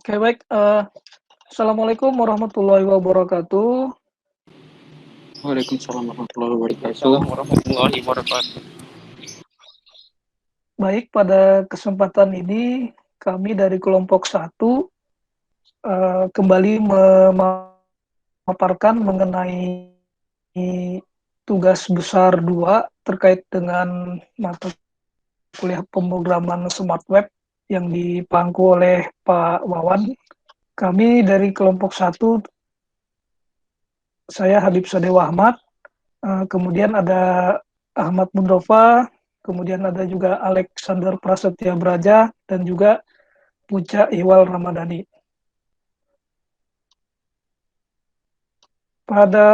Oke, baik. Assalamualaikum warahmatullahi wabarakatuh. Waalaikumsalam warahmatullahi wabarakatuh. Waalaikumsalam warahmatullahi wabarakatuh. Baik, pada kesempatan ini kami dari kelompok 1 kembali memaparkan mengenai tugas besar 2 terkait dengan mata kuliah pemrograman Smart Web yang dipangku oleh Pak Wawan. Kami dari kelompok 1, saya Habib Sadewa Ahmad, kemudian ada Ahmad Mundova, kemudian ada juga Alexander Prasetya Braja, dan juga Puja Iwal Ramadhani. Pada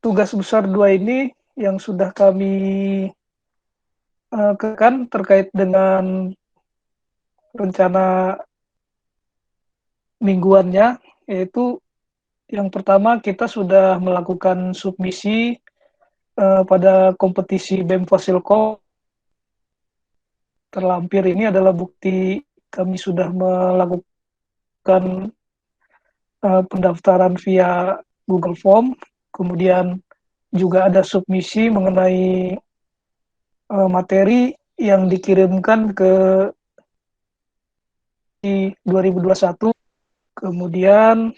tugas besar 2 ini yang sudah kami terkait dengan rencana mingguannya, yaitu yang pertama kita sudah melakukan submisi pada kompetisi BEM Fasilkom. Terlampir ini adalah bukti kami sudah melakukan pendaftaran via Google Form, kemudian juga ada submisi mengenai materi yang dikirimkan ke 2021, kemudian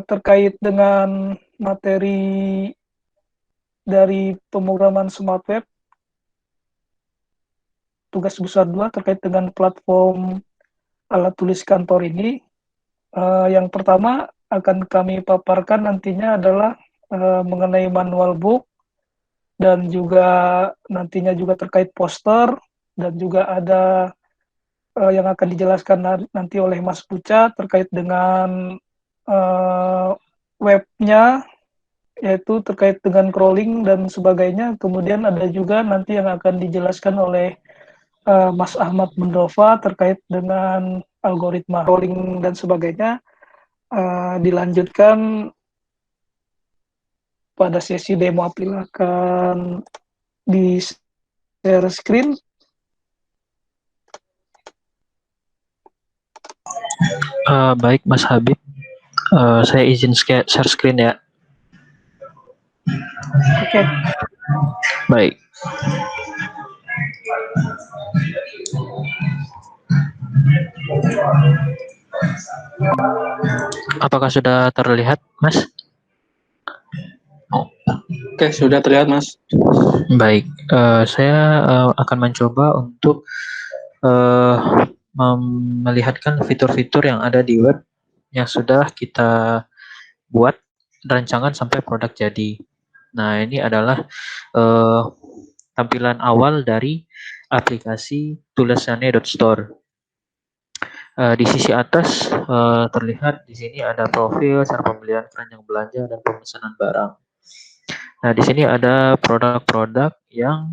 terkait dengan materi dari pemrograman Smart Web, tugas besar 2 terkait dengan platform alat tulis kantor ini. Yang pertama akan kami paparkan nantinya adalah mengenai manual book, dan juga nantinya juga terkait poster, dan juga ada yang akan dijelaskan nanti oleh Mas Puca terkait dengan webnya, yaitu terkait dengan crawling dan sebagainya. Kemudian ada juga nanti yang akan dijelaskan oleh Mas Ahmad Mundova terkait dengan algoritma crawling dan sebagainya. Dilanjutkan pada sesi demo akan di share screen. Baik Mas Habib, saya izin share screen ya. Oke. Baik. Apakah sudah terlihat, Mas? Oke, sudah terlihat, Mas. Baik, saya akan mencoba untuk melihatkan fitur-fitur yang ada di web yang sudah kita buat rancangan sampai produk jadi. Nah, ini adalah tampilan awal dari aplikasi tulisannya.store. Di sisi atas terlihat di sini ada profil, cara pembelian, keranjang belanja, dan pemesanan barang. Nah, di sini ada produk-produk yang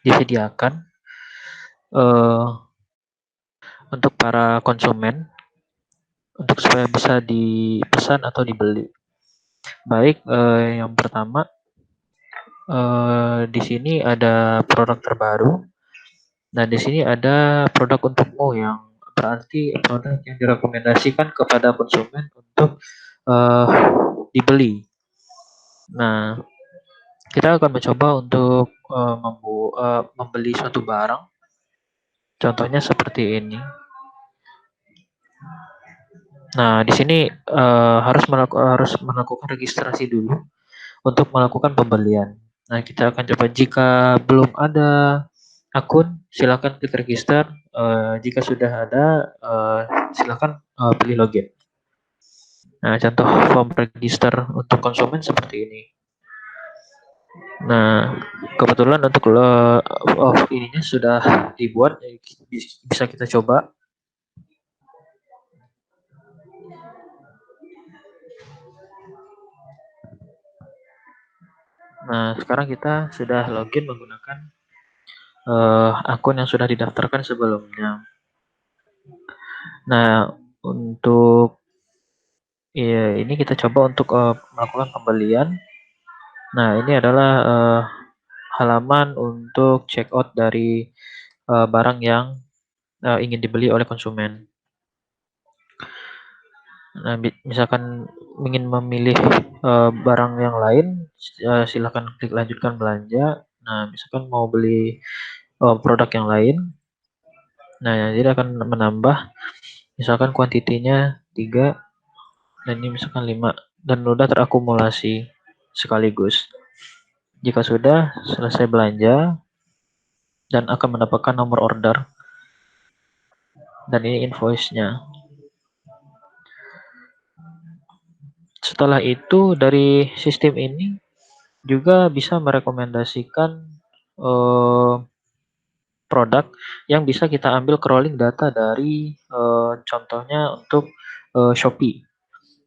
disediakan untuk para konsumen untuk supaya bisa dipesan atau dibeli. Baik, yang pertama di sini ada produk terbaru. Nah, di sini ada produk untukmu yang berarti produk yang direkomendasikan kepada konsumen untuk dibeli. Nah, kita akan mencoba untuk membeli suatu barang. Contohnya seperti ini. Nah, di sini harus melakukan registrasi dulu untuk melakukan pembelian. Nah, kita akan coba jika belum ada akun, silakan klik register. Jika sudah ada, silakan pilih login. Nah, contoh form register untuk konsumen seperti ini. Nah, kebetulan untuk ininya sudah dibuat, bisa kita coba. Nah, sekarang kita sudah login menggunakan akun yang sudah didaftarkan sebelumnya. Nah, untuk ini kita coba untuk melakukan pembelian. Nah, ini adalah halaman untuk checkout dari barang yang ingin dibeli oleh konsumen. Nah, misalkan ingin memilih barang yang lain, silakan klik lanjutkan belanja. Nah, misalkan mau beli produk yang lain, nah jadi akan menambah, misalkan kuantitinya 3 dan ini misalkan 5 dan sudah terakumulasi sekaligus. Jika sudah selesai belanja dan akan mendapatkan nomor order dan ini invoice-nya. Setelah itu dari sistem ini juga bisa merekomendasikan produk yang bisa kita ambil crawling data dari contohnya untuk Shopee.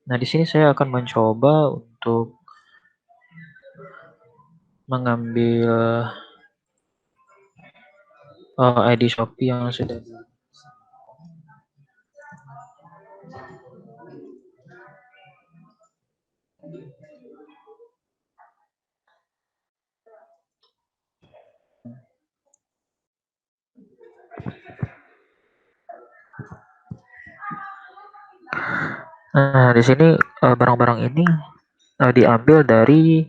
Nah, di sini saya akan mencoba untuk mengambil ID Shopee yang sudah Nah, di sini barang-barang ini diambil dari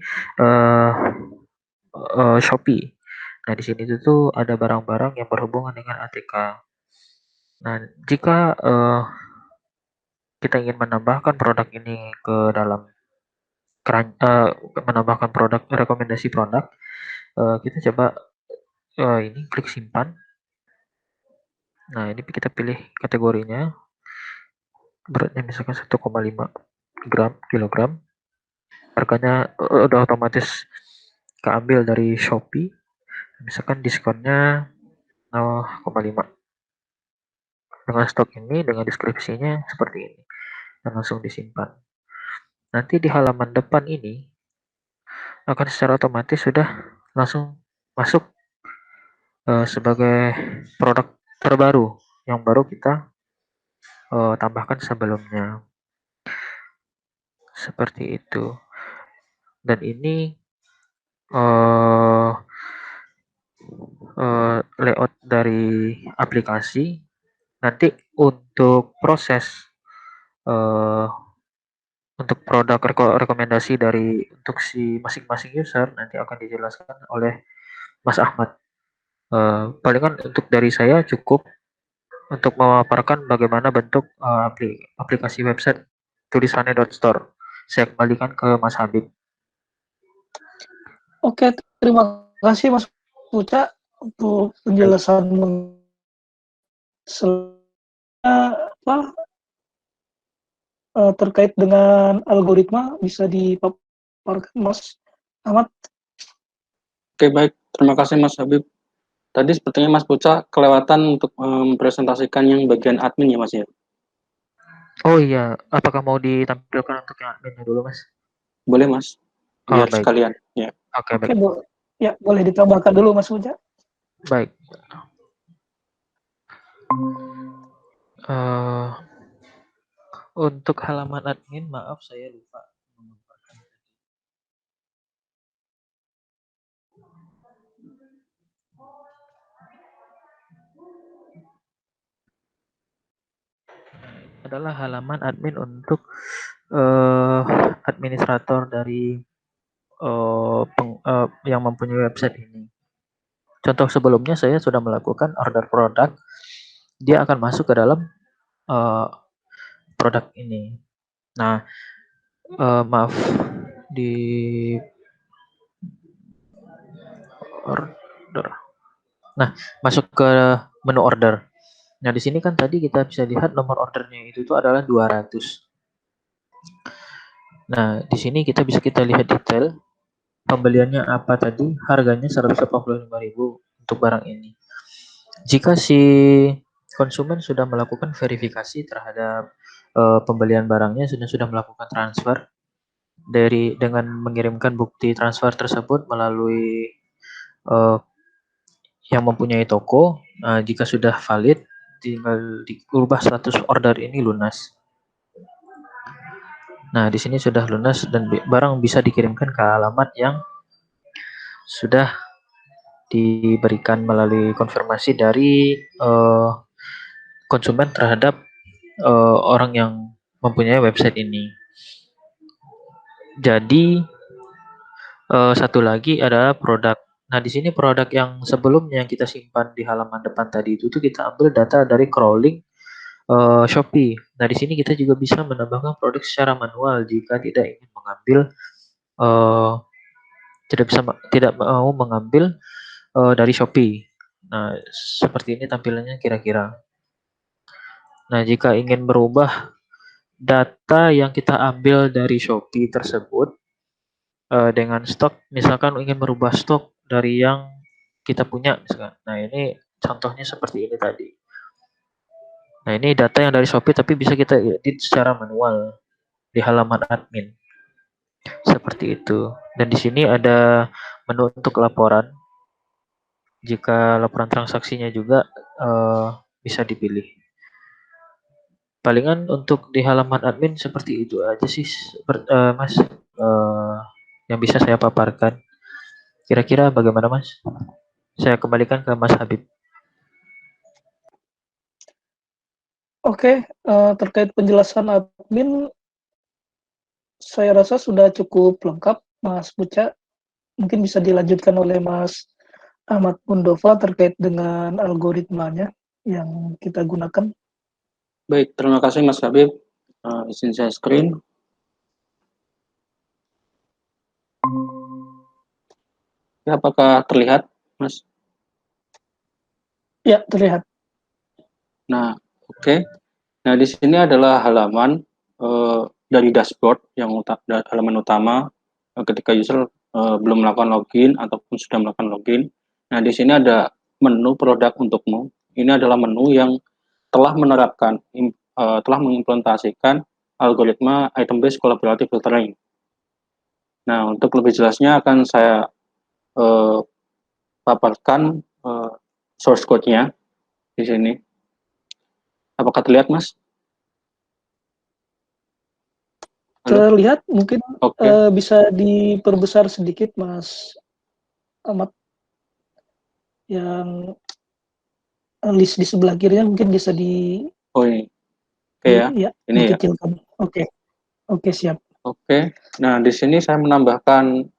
Shopee. Nah, di sini tuh ada barang-barang yang berhubungan dengan ATK. Nah, jika kita ingin menambahkan produk ini ke dalam menambahkan produk rekomendasi produk, kita coba ini klik simpan. Nah, ini kita pilih kategorinya. Beratnya misalkan 1,5 kilogram. Harganya udah otomatis keambil dari Shopee. Misalkan diskonnya 0,5. Dengan stok ini, dengan deskripsinya seperti ini. Dan langsung disimpan. Nanti di halaman depan ini akan secara otomatis sudah langsung masuk sebagai produk terbaru yang baru kita tambahkan sebelumnya. Seperti itu. Dan ini layout dari aplikasi. Nanti untuk proses untuk produk rekomendasi dari untuk si masing-masing user nanti akan dijelaskan oleh Mas Ahmad. Palingan untuk dari saya cukup untuk memaparkan bagaimana bentuk aplikasi website tulisannya.store. Saya kembalikan ke Mas Habib. Oke, terima kasih Mas Puca untuk penjelasan terkait dengan algoritma bisa dipaparkan Mas Ahmad. Oke, baik. Terima kasih Mas Habib. Tadi sepertinya Mas Puca kelewatan untuk mempresentasikan yang bagian admin ya Mas ya? Oh iya, apakah mau ditampilkan untuk yang adminnya dulu Mas? Boleh Mas, Oh, biar baik. sekalian. Ya. Oke, Oke, baik. ya boleh ditambahkan dulu Mas Puca. Baik. Untuk halaman admin, maaf saya lupa. Adalah halaman admin untuk administrator dari yang mempunyai website ini. Contoh sebelumnya saya sudah melakukan order produk, dia akan masuk ke dalam produk ini. Nah, maaf di order. Nah, masuk ke menu order. Nah, di sini kan tadi kita bisa lihat nomor ordernya itu adalah 200. Nah, di sini kita lihat detail pembeliannya apa tadi, harganya 185.000 untuk barang ini. Jika si konsumen sudah melakukan verifikasi terhadap pembelian barangnya, sudah melakukan transfer dengan mengirimkan bukti transfer tersebut melalui yang mempunyai toko, jika sudah valid tinggal diubah status order ini lunas. Nah, di sini sudah lunas dan barang bisa dikirimkan ke alamat yang sudah diberikan melalui konfirmasi dari konsumen terhadap orang yang mempunyai website ini. Jadi satu lagi adalah produk. Nah, di sini produk yang sebelumnya yang kita simpan di halaman depan tadi itu tuh kita ambil data dari crawling Shopee. Nah, di sini kita juga bisa menambahkan produk secara manual jika tidak ingin mengambil eh, tidak mau mengambil dari Shopee. Nah, seperti ini tampilannya kira-kira. Nah, jika ingin merubah data yang kita ambil dari Shopee tersebut dengan stok, misalkan ingin merubah stok dari yang kita punya, misalkan. Nah, ini contohnya seperti ini tadi. Nah, ini data yang dari Shopee tapi bisa kita edit secara manual di halaman admin. Seperti itu. Dan di sini ada menu untuk laporan. Jika laporan transaksinya juga bisa dipilih. Palingan untuk di halaman admin seperti itu aja sih, Mas, yang bisa saya paparkan. Kira-kira bagaimana, Mas? Saya kembalikan ke Mas Habib. Oke, terkait penjelasan admin, saya rasa sudah cukup lengkap, Mas Buca. Mungkin bisa dilanjutkan oleh Mas Ahmad Mundova terkait dengan algoritmanya yang kita gunakan. Baik, terima kasih Mas Habib. Izin saya screen. Ya, apakah terlihat, Mas? Ya, terlihat. Nah, oke. Nah, di sini adalah halaman dari dashboard yang halaman utama ketika user belum melakukan login ataupun sudah melakukan login. Nah, di sini ada menu produk untukmu. Ini adalah menu yang telah menerapkan, telah mengimplementasikan algoritma item-based collaborative filtering. Nah, untuk lebih jelasnya akan saya paparkan source code-nya di sini. Apakah terlihat, Mas? Halo? Terlihat, mungkin Oke. bisa diperbesar sedikit, Mas Ahmad. Yang list di sebelah kirinya mungkin bisa Oh, ini. Oke ya. ya, Ini ya. dikecilkan. Oke, siap. Oke. Nah, di sini saya menambahkan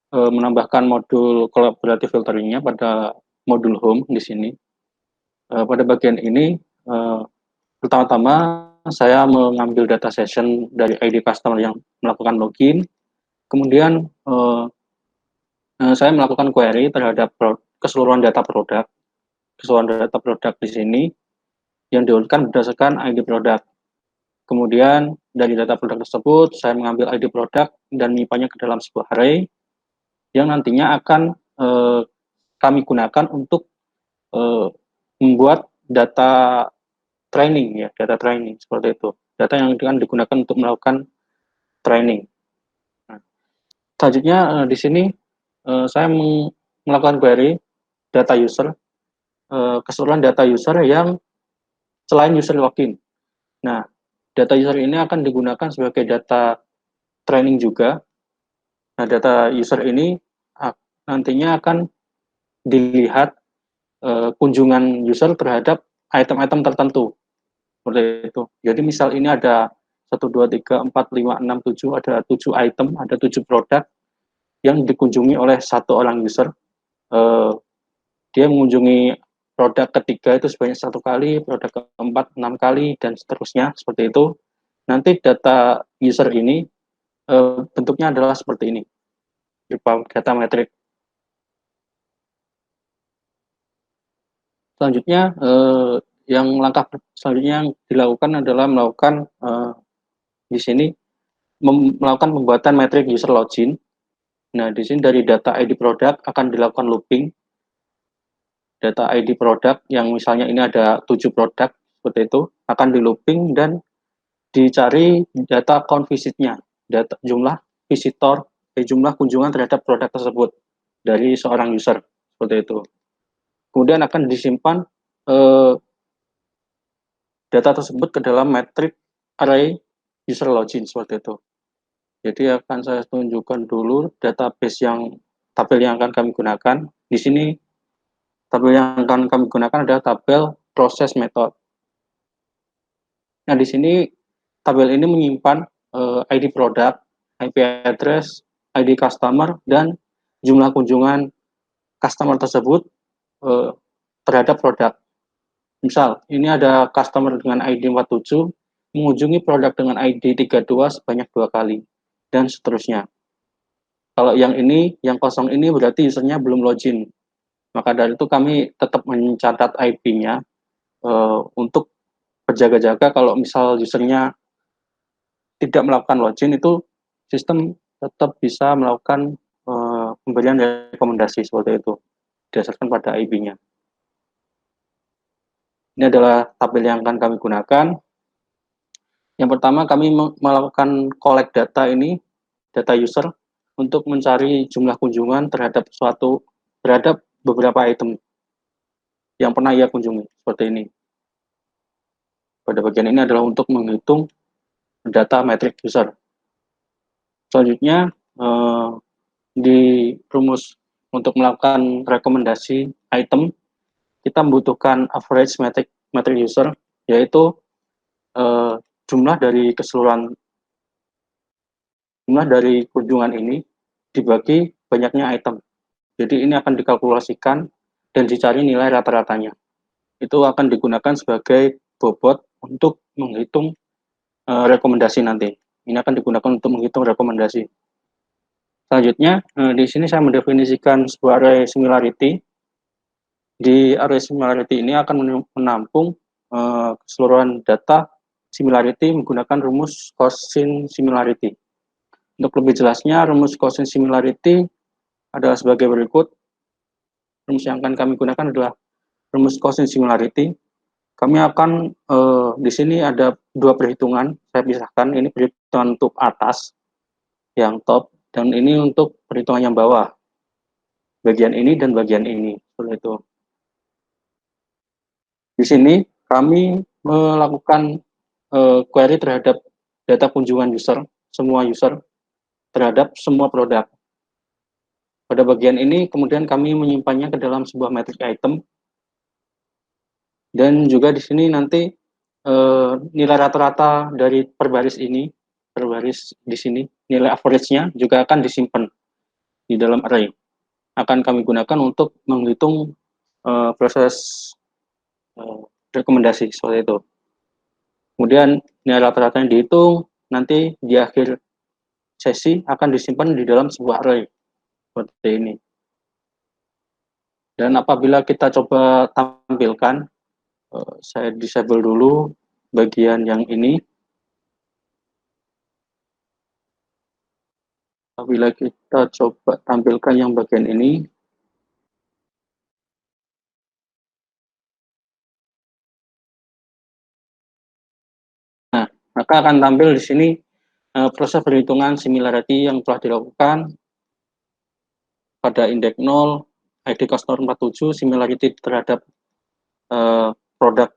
menambahkan modul collaborative filteringnya pada modul home di sini. Pada bagian ini, pertama-tama saya mengambil data session dari ID customer yang melakukan login. Kemudian saya melakukan query terhadap keseluruhan data produk. Keseluruhan data produk di sini yang diurutkan berdasarkan ID produk. Kemudian dari data produk tersebut saya mengambil ID produk dan menyimpannya ke dalam sebuah array yang nantinya akan kami gunakan untuk membuat data training ya, data training seperti itu. Data yang akan digunakan untuk melakukan training. Nah, selanjutnya di sini saya melakukan query data user, keseluruhan data user yang selain user login. Nah, data user ini akan digunakan sebagai data training juga. Nah, data user ini nantinya akan dilihat kunjungan user terhadap item-item tertentu. Seperti itu. Jadi misal ini ada 1, 2, 3, 4, 5, 6, 7, ada 7 item, ada 7 produk yang dikunjungi oleh satu orang user. Dia mengunjungi produk ketiga itu sebanyak 1 kali, produk keempat 6 kali, dan seterusnya seperti itu. Nanti data user ini bentuknya adalah seperti ini, berupa data metrik. Selanjutnya, langkah selanjutnya yang dilakukan adalah melakukan di sini melakukan pembuatan metrik user login. Nah, di sini dari data ID produk akan dilakukan looping. Data ID produk yang misalnya ini ada 7 produk seperti itu akan di looping dan dicari data account visitnya, data jumlah visitor, jumlah kunjungan terhadap produk tersebut dari seorang user seperti itu. Kemudian akan disimpan data tersebut ke dalam metrik array user login seperti itu. Jadi akan saya tunjukkan dulu database yang tabel yang akan kami gunakan. Di sini tabel yang akan kami gunakan adalah tabel proses method. Nah, di sini tabel ini menyimpan ID produk, IP address, ID customer, dan jumlah kunjungan customer tersebut terhadap produk. Misal, ini ada customer dengan ID 47 mengunjungi produk dengan ID 32 sebanyak 2 kali, dan seterusnya. Kalau yang ini, yang kosong ini berarti usernya belum login. Maka dari itu kami tetap mencatat IP-nya untuk berjaga-jaga kalau misal usernya tidak melakukan login, itu sistem tetap bisa melakukan pemberian rekomendasi seperti itu, berdasarkan pada IP-nya. Ini adalah tabel yang akan kami gunakan. Yang pertama, kami melakukan collect data ini, data user, untuk mencari jumlah kunjungan terhadap beberapa item yang pernah ia kunjungi, seperti ini. Pada bagian ini adalah untuk menghitung data metric user. Selanjutnya, di rumus untuk melakukan rekomendasi item, kita membutuhkan average metric user, yaitu jumlah dari kunjungan ini dibagi banyaknya item. Jadi ini akan dikalkulasikan dan dicari nilai rata-ratanya. Itu akan digunakan sebagai bobot untuk menghitung rekomendasi nanti. Ini akan digunakan untuk menghitung rekomendasi. Selanjutnya, di sini saya mendefinisikan sebuah array similarity. Di array similarity ini akan menampung keseluruhan data similarity menggunakan rumus Cosine similarity. Untuk lebih jelasnya, rumus Cosine similarity adalah sebagai berikut. Rumus yang akan kami gunakan adalah rumus Cosine similarity. Kami akan di sini ada dua perhitungan, saya pisahkan. Ini perhitungan untuk atas, yang top, dan ini untuk perhitungan yang bawah, bagian ini dan bagian ini, seperti itu. Di sini kami melakukan query terhadap data kunjungan user, semua user, terhadap semua produk. Pada bagian ini kemudian kami menyimpannya ke dalam sebuah metric item, dan juga di sini nanti nilai rata-rata dari perbaris di sini, nilai average-nya juga akan disimpan di dalam array. Akan kami gunakan untuk menghitung proses rekomendasi seperti itu. Kemudian nilai rata-ratanya dihitung, nanti di akhir sesi akan disimpan di dalam sebuah array seperti ini. Dan apabila kita coba tampilkan, saya disable dulu bagian yang ini. Apabila kita coba tampilkan yang bagian ini, nah, maka akan tampil di sini proses perhitungan similarity yang telah dilakukan pada indeks 0, ID customer 47, similarity terhadap produk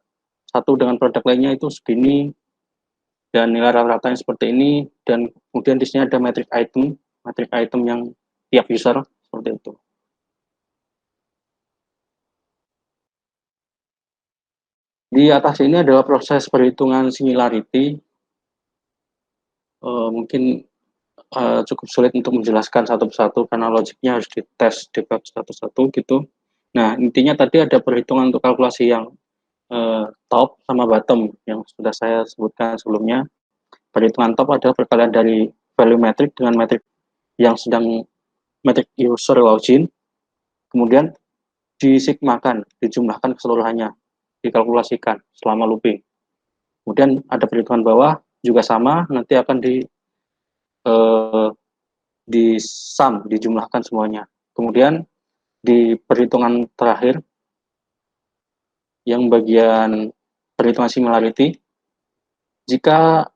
satu dengan produk lainnya itu segini, dan nilai rata-ratanya seperti ini, dan kemudian di sini ada metric item yang tiap user, seperti itu. Di atas ini adalah proses perhitungan similarity. Mungkin cukup sulit untuk menjelaskan satu persatu karena logiknya harus dites, debug satu-satu gitu. Nah, intinya tadi ada perhitungan untuk kalkulasi yang top sama bottom yang sudah saya sebutkan sebelumnya. Perhitungan top adalah perkalian dari value metric dengan metric yang sedang metric user login, kemudian disigmakan, dijumlahkan keseluruhannya, dikalkulasikan selama looping. Kemudian ada perhitungan bawah juga sama, nanti akan di sum, dijumlahkan semuanya. Kemudian di perhitungan terakhir, yang bagian perhitungan similarity, jika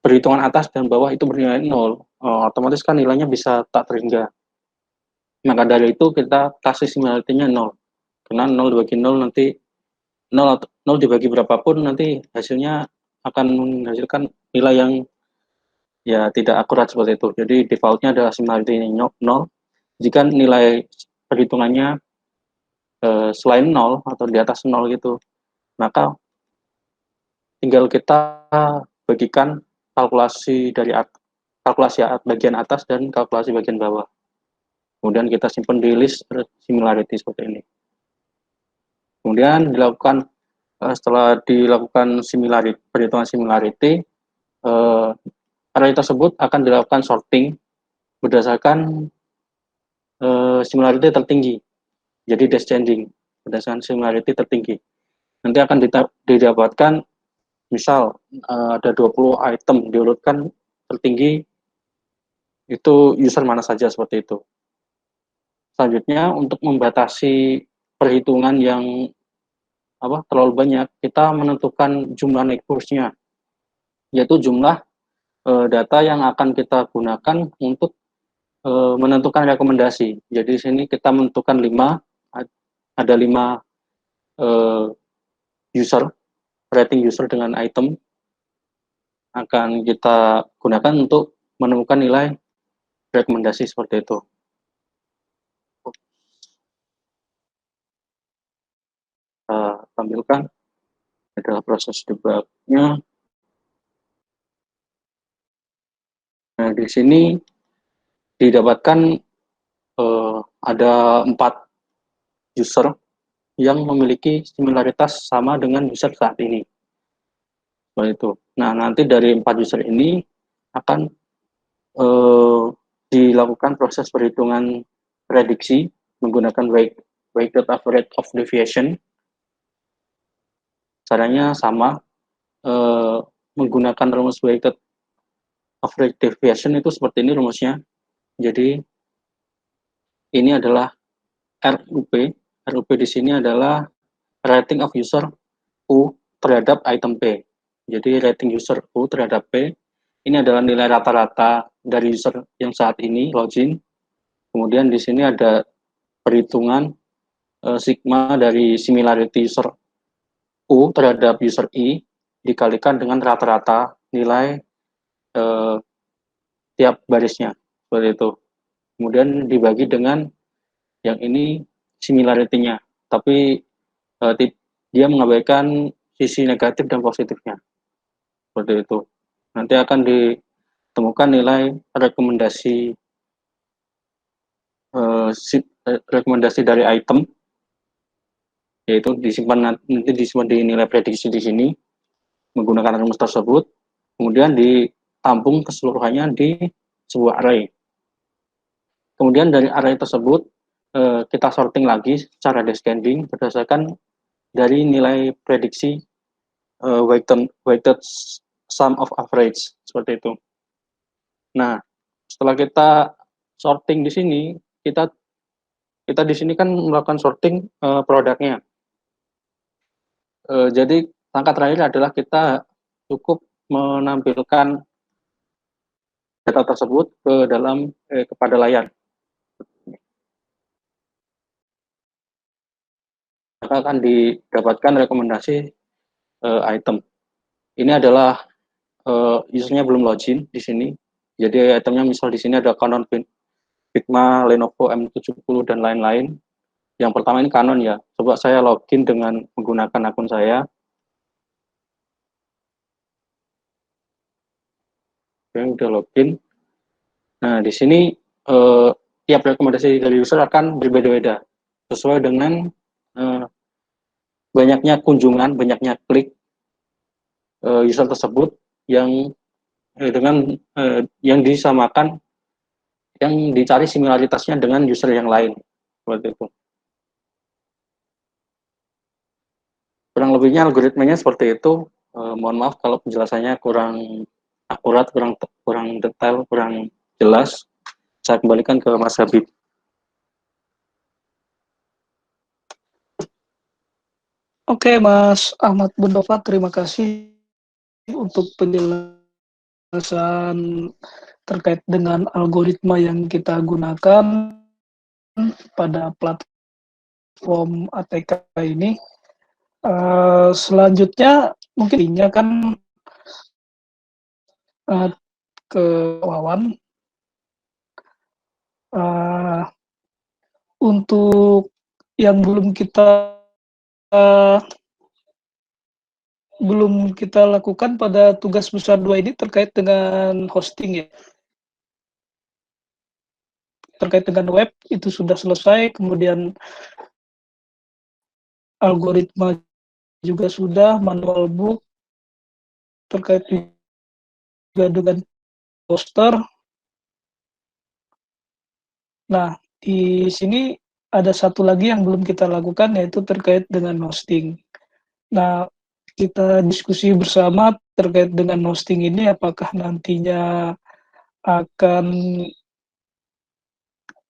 perhitungan atas dan bawah itu bernilai 0, otomatis kan nilainya bisa tak terhingga. Maka dari itu kita kasih similarity-nya 0. Karena 0 dibagi 0 nanti 0 dibagi berapapun nanti hasilnya akan menghasilkan nilai yang ya tidak akurat seperti itu. Jadi defaultnya adalah similarity 0. Jika nilai perhitungannya selain 0 atau di atas 0 gitu, maka tinggal kita bagikan kalkulasi dari kalkulasi bagian atas dan kalkulasi bagian bawah. Kemudian kita simpan di list similarity seperti ini. Kemudian dilakukan setelah dilakukan perhitungan similarity, array tersebut akan dilakukan sorting berdasarkan similarity tertinggi. Jadi descending berdasarkan similarity tertinggi. Nanti akan didapatkan misal ada 20 item diurutkan tertinggi itu user mana saja seperti itu. Selanjutnya untuk membatasi perhitungan yang terlalu banyak, kita menentukan jumlah neighbors-nya, yaitu jumlah data yang akan kita gunakan untuk menentukan rekomendasi. Jadi di sini kita menentukan 5, ada 5 user, rating user dengan item akan kita gunakan untuk menemukan nilai rekomendasi seperti itu. Kita tampilkan adalah proses debugnya. Nah, di sini didapatkan ada 4 user yang memiliki similaritas sama dengan user saat ini. Seperti itu. Nah, nanti dari 4 user ini akan dilakukan proses perhitungan prediksi menggunakan weighted average of deviation. Caranya sama, menggunakan rumus weighted average deviation itu seperti ini rumusnya. Jadi ini adalah RUP. RUP di sini adalah rating of user U terhadap item P. Jadi rating user U terhadap P ini adalah nilai rata-rata dari user yang saat ini login. Kemudian di sini ada perhitungan sigma dari similarity user U terhadap user I dikalikan dengan rata-rata nilai tiap barisnya. Seperti itu. Kemudian dibagi dengan yang ini similarity-nya. Tapi dia mengabaikan sisi negatif dan positifnya. Seperti itu. Nanti akan ditemukan nilai rekomendasi dari item, yaitu nanti disimpan di nilai prediksi di sini menggunakan rumus tersebut, kemudian ditampung keseluruhannya di sebuah array. Kemudian dari array tersebut kita sorting lagi secara descending berdasarkan dari nilai prediksi weighted sum of average, seperti itu. Nah, setelah kita sorting di sini, kita di sini kan melakukan sorting produknya. Jadi langkah terakhir adalah kita cukup menampilkan data tersebut kepada layar. Maka akan didapatkan rekomendasi item. Ini adalah usernya belum login di sini. Jadi itemnya misal di sini ada Canon Figma, Lenovo M70 dan lain-lain. Yang pertama ini Canon ya. Coba saya login dengan menggunakan akun saya. Oke, udah login. Nah, di sini tiap rekomendasi dari user akan berbeda-beda sesuai dengan banyaknya kunjungan, banyaknya klik user tersebut yang dengan yang disamakan, yang dicari similaritasnya dengan user yang lain, seperti itu. Kurang lebihnya algoritmanya seperti itu. Mohon maaf kalau penjelasannya kurang akurat, kurang detail, kurang jelas. Saya kembalikan ke Mas Habib. Oke, Mas Ahmad Bundova, terima kasih untuk penjelasan terkait dengan algoritma yang kita gunakan pada platform ATK ini. Selanjutnya mungkin ini kan ke Wawan. Untuk yang belum kita lakukan pada tugas besar 2 ini terkait dengan hosting ya. Terkait dengan web itu sudah selesai, kemudian algoritma juga sudah, manual book terkait juga dengan poster. Nah, di sini ada satu lagi yang belum kita lakukan, yaitu terkait dengan hosting. Nah, kita diskusi bersama terkait dengan hosting ini, apakah nantinya akan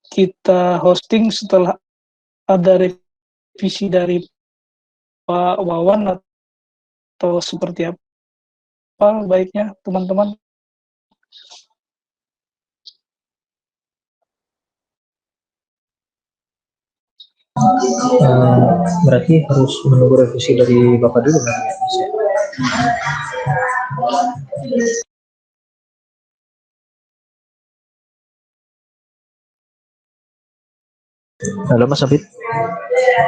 kita hosting setelah ada revisi dari Pak Wawan atau seperti apa baiknya, teman-teman? Berarti harus menunggu revisi dari Bapak dulu kan ya, Mas ya? Halo Mas Abid,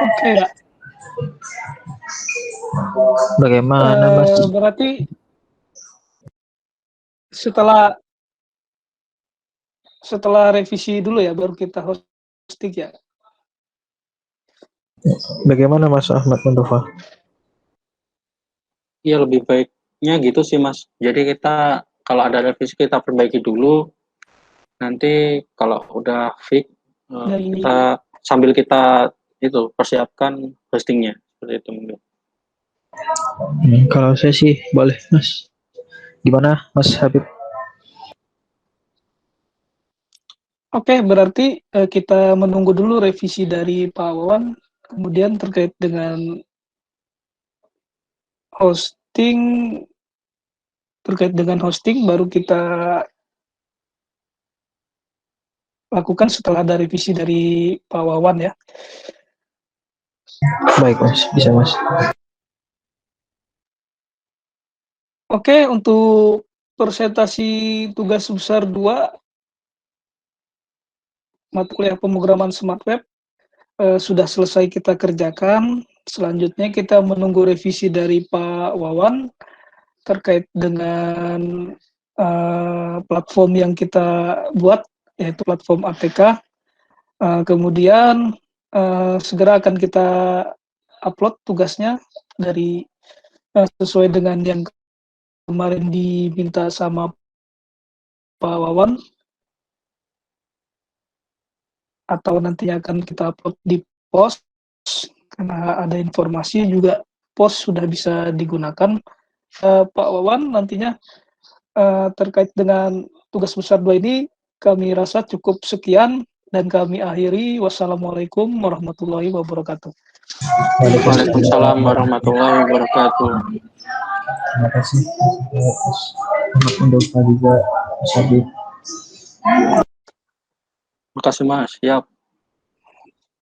Oke, ya. bagaimana Mas? Berarti setelah revisi dulu ya, baru kita hosting ya. Bagaimana Mas Ahmad Mustafa? Iya, lebih baiknya gitu sih Mas. Jadi kita kalau ada revisi kita perbaiki dulu. Nanti kalau udah fix Dari kita sambil kita itu persiapkan hostingnya seperti itu mungkin. Kalau saya sih boleh Mas. Gimana Mas Habib? Oke, berarti kita menunggu dulu revisi dari Pak Wawan, kemudian terkait dengan hosting baru kita lakukan setelah ada revisi dari Pak Wawan ya. Baik Mas, bisa Mas. Oke, untuk presentasi tugas besar 2 mata kuliah pemrograman smart web sudah selesai kita kerjakan. Selanjutnya kita menunggu revisi dari Pak Wawan terkait dengan platform yang kita buat, yaitu platform ATK. Kemudian segera akan kita upload tugasnya dari sesuai dengan yang kemarin diminta sama Pak Wawan, atau nantinya akan kita upload di post, karena ada informasi juga post sudah bisa digunakan. Pak Wawan, nantinya terkait dengan tugas besar 2 ini kami rasa cukup sekian dan kami akhiri. Wassalamualaikum warahmatullahi wabarakatuh. Waalaikumsalam warahmatullahi wabarakatuh. Terima kasih Mas Mustafa juga Mas Habib. Terima kasih Mas. Siap.